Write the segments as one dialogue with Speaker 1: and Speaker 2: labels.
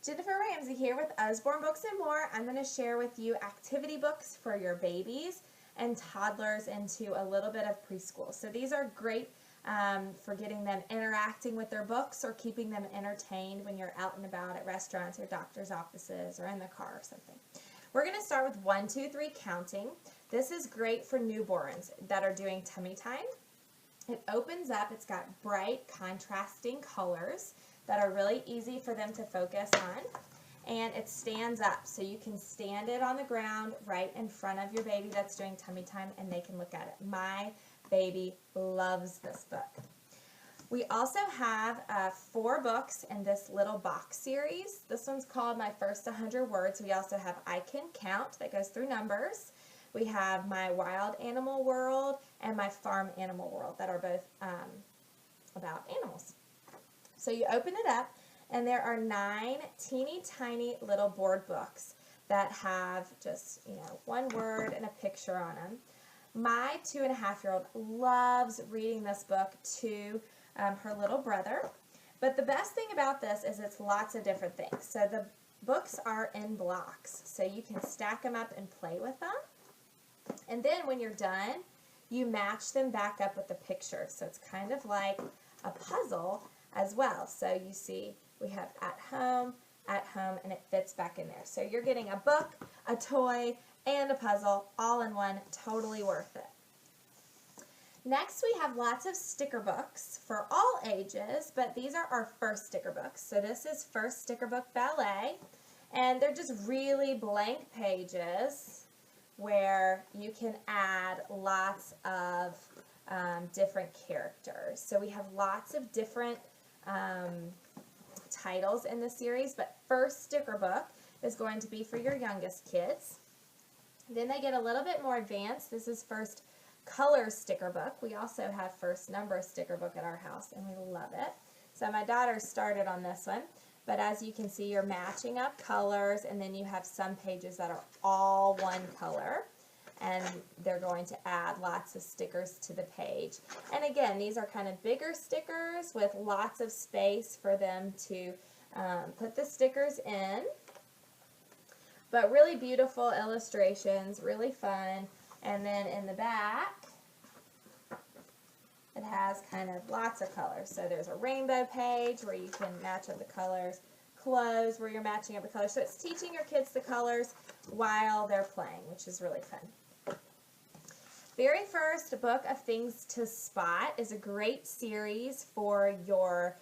Speaker 1: Jennifer Ramsey here with Usborne Books and More. I'm going to share with you activity books for your babies and toddlers into a little bit of preschool. So these are great for getting them interacting with their books or keeping them entertained when you're out and about at restaurants or doctor's offices or in the car or something. We're going to start with 1, 2, 3 counting. This is great for newborns that are doing tummy time. It opens up, it's got bright contrasting colors that are really easy for them to focus on, and it stands up so you can stand it on the ground right in front of your baby that's doing tummy time and they can look at it. My baby loves this book. We also have 4 books in this little box series. This one's called My First 100 Words. We also have I Can Count that goes through numbers. We have My Wild Animal World and My Farm Animal World that are both about animals. So you open it up, and there are 9 teeny tiny little board books that have just, one word and a picture on them. My 2.5-year-old loves reading this book to her little brother. But the best thing about this is it's lots of different things. So the books are in blocks, so you can stack them up and play with them. And then when you're done, you match them back up with the pictures. So it's kind of like a puzzle as well. So you see we have at home, and it fits back in there. So you're getting a book, a toy, and a puzzle all in one, totally worth it. Next we have lots of sticker books for all ages, but these are our first sticker books. So this is First Sticker Book Ballet, and they're just really blank pages where you can add lots of different characters. So we have lots of different titles in the series, but First Sticker Book is going to be for your youngest kids. Then they get a little bit more advanced. This is First Color Sticker Book. We also have First Number Sticker Book at our house, and we love it. So my daughter started on this one, but as you can see, you're matching up colors, and then you have some pages that are all one color, and they're going to add lots of stickers to the page. And again, these are kind of bigger stickers with lots of space for them to put the stickers in. But really beautiful illustrations, really fun. And then in the back, it has kind of lots of colors. So there's a rainbow page where you can match up the colors, clothes where you're matching up the colors. So it's teaching your kids the colors while they're playing, which is really fun. Very First Book of Things to Spot is a great series for your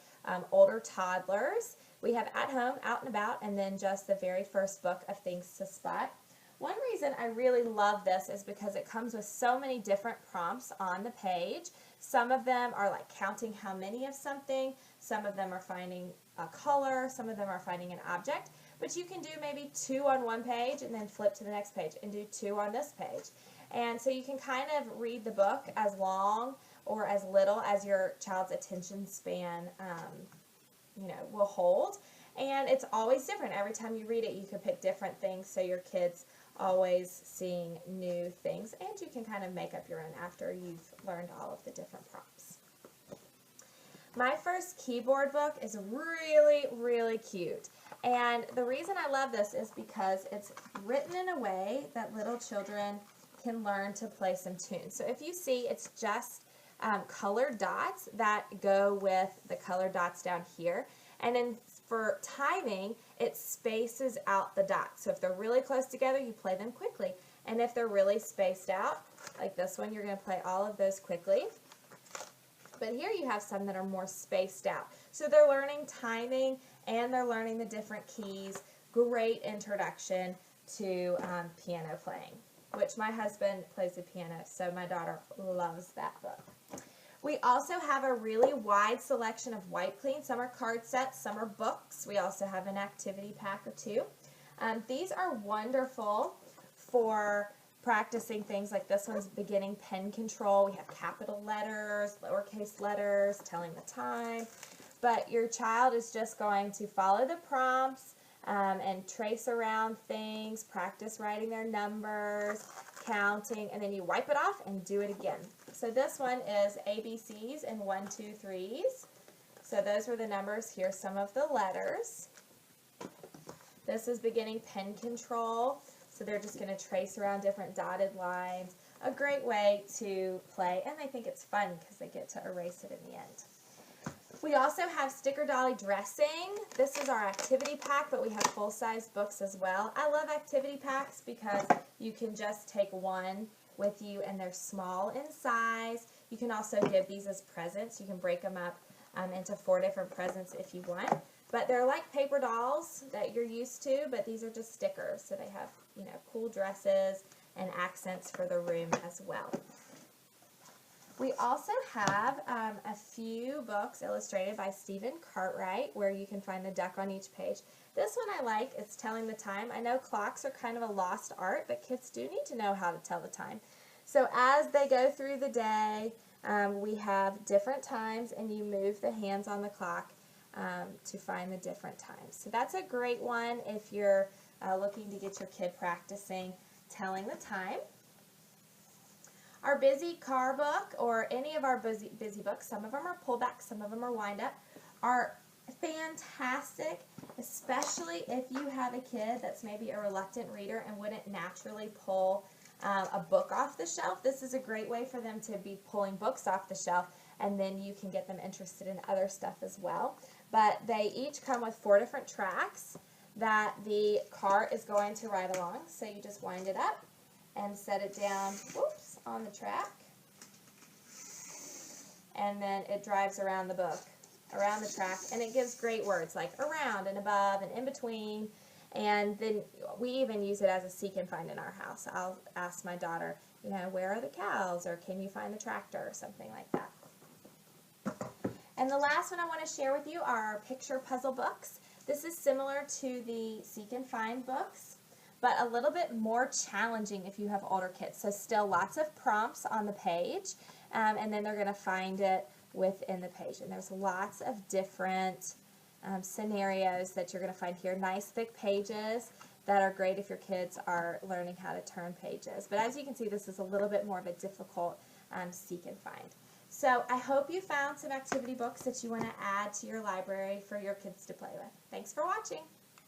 Speaker 1: older toddlers. We have At Home, Out and About, and then just the very first book of Things to Spot. One reason I really love this is because it comes with so many different prompts on the page. Some of them are like counting how many of something, some of them are finding a color, some of them are finding an object, but you can do maybe 2 on one page and then flip to the next page and do 2 on this page. And so you can kind of read the book as long or as little as your child's attention span will hold. And it's always different. Every time you read it, you can pick different things, so your kid's always seeing new things, and you can kind of make up your own after you've learned all of the different prompts. My First Keyboard Book is really, really cute. And the reason I love this is because it's written in a way that little children can learn to play some tunes. So if you see, it's just colored dots that go with the colored dots down here. And then for timing, it spaces out the dots. So if they're really close together, you play them quickly. And if they're really spaced out, like this one, you're going to play all of those quickly. But here you have some that are more spaced out. So they're learning timing and they're learning the different keys. Great introduction to piano playing, which my husband plays the piano, so my daughter loves that book. We also have a really wide selection of wipe clean. Some are card sets, some are books. We also have an activity pack or 2. These are wonderful for practicing things like this one's beginning pen control. We have capital letters, lowercase letters, telling the time. But your child is just going to follow the prompts and trace around things, practice writing their numbers, counting, and then you wipe it off and do it again. So this one is ABCs and 1, 2, 3s. So those were the numbers. Here's some of the letters. This is beginning pen control. So they're just going to trace around different dotted lines. A great way to play, and I think it's fun because they get to erase it in the end. We also have Sticker Dolly dressing. This is our activity pack, but we have full-size books as well. I love activity packs because you can just take one with you and they're small in size. You can also give these as presents. You can break them up into 4 different presents if you want. But they're like paper dolls that you're used to, but these are just stickers. So they have, you know, cool dresses and accents for the room as well. We also have a few books illustrated by Stephen Cartwright where you can find the duck on each page. This one I like. It's telling the time. I know clocks are kind of a lost art, but kids do need to know how to tell the time. So as they go through the day, we have different times, and you move the hands on the clock to find the different times. So that's a great one if you're looking to get your kid practicing telling the time. Our busy car book, or any of our busy books, some of them are pullback, some of them are wind up, are fantastic, especially if you have a kid that's maybe a reluctant reader and wouldn't naturally pull a book off the shelf. This is a great way for them to be pulling books off the shelf, and then you can get them interested in other stuff as well. But they each come with 4 different tracks that the car is going to ride along. So you just wind it up and set it down, whoops, on the track. And then it drives around the book, around the track, and it gives great words like around and above and in between. And then we even use it as a seek and find in our house. I'll ask my daughter, you know, where are the cows, or can you find the tractor, or something like that. And the last one I want to share with you are our picture puzzle books. This is similar to the seek and find books, but a little bit more challenging if you have older kids. So still lots of prompts on the page, and then they're going to find it within the page. And there's lots of different scenarios that you're going to find here. Nice thick pages that are great if your kids are learning how to turn pages. But as you can see, this is a little bit more of a difficult seek and find. So I hope you found some activity books that you want to add to your library for your kids to play with. Thanks for watching.